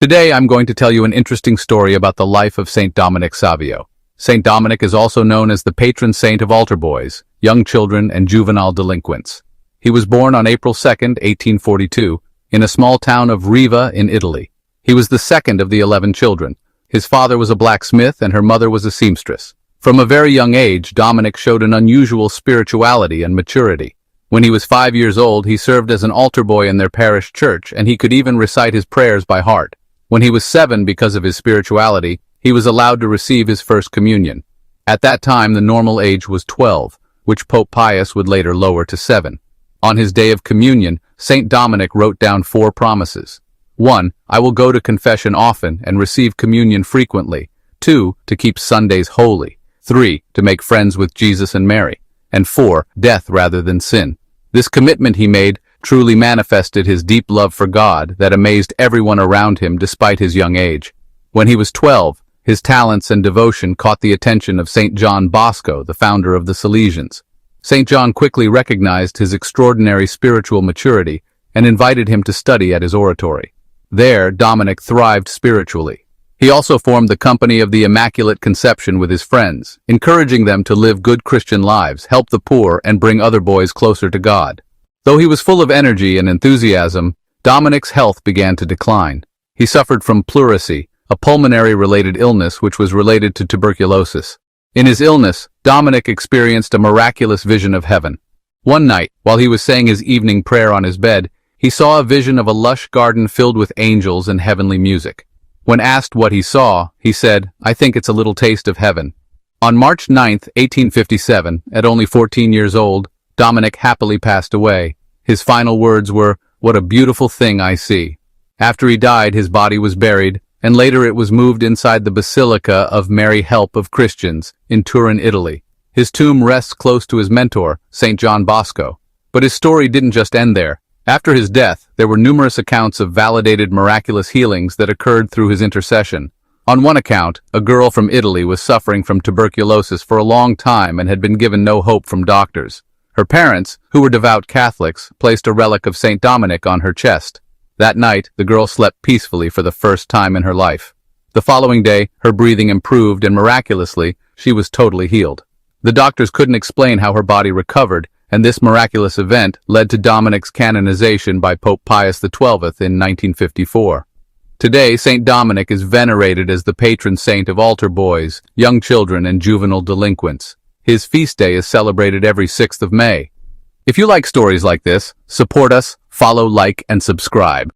Today I'm going to tell you an interesting story about the life of Saint Dominic Savio. Saint Dominic is also known as the patron saint of altar boys, young children, and juvenile delinquents. He was born on April 2, 1842, in a small town of Riva in Italy. He was the second of the 11 children. His father was a blacksmith and her mother was a seamstress. From a very young age, Dominic showed an unusual spirituality and maturity. When he was 5 years old, he served as an altar boy in their parish church, and he could even recite his prayers by heart. When he was 7, because of his spirituality, he was allowed to receive his first communion. At that time, the normal age was 12, which Pope Pius would later lower to 7. On his day of communion, Saint Dominic wrote down 4 promises. 1. I will go to confession often and receive communion frequently. 2. To keep Sundays holy. 3. To make friends with Jesus and Mary. And 4. Death rather than sin. This commitment he made truly manifested his deep love for God that amazed everyone around him despite his young age. When he was 12, his talents and devotion caught the attention of St. John Bosco, the founder of the Salesians. St. John quickly recognized his extraordinary spiritual maturity and invited him to study at his oratory. There, Dominic thrived spiritually. He also formed the Company of the Immaculate Conception with his friends, encouraging them to live good Christian lives, help the poor, and bring other boys closer to God. Though he was full of energy and enthusiasm, Dominic's health began to decline. He suffered from pleurisy, a pulmonary-related illness which was related to tuberculosis. In his illness, Dominic experienced a miraculous vision of heaven. One night, while he was saying his evening prayer on his bed, he saw a vision of a lush garden filled with angels and heavenly music. When asked what he saw, he said, "I think it's a little taste of heaven." On March 9, 1857, at only 14 years old, Dominic happily passed away. His final words were, "What a beautiful thing I see." After he died, his body was buried, and later it was moved inside the Basilica of Mary Help of Christians in Turin, Italy. His tomb rests close to his mentor, St. John Bosco. But his story didn't just end there. After his death, there were numerous accounts of validated miraculous healings that occurred through his intercession. On one account, a girl from Italy was suffering from tuberculosis for a long time and had been given no hope from doctors. Her parents, who were devout Catholics, placed a relic of St. Dominic on her chest. That night, the girl slept peacefully for the first time in her life. The following day, her breathing improved and miraculously, she was totally healed. The doctors couldn't explain how her body recovered, and this miraculous event led to Dominic's canonization by Pope Pius XII in 1954. Today, St. Dominic is venerated as the patron saint of altar boys, young children, and juvenile delinquents. His feast day is celebrated every 6th of May. If you like stories like this, support us, follow, like, and subscribe.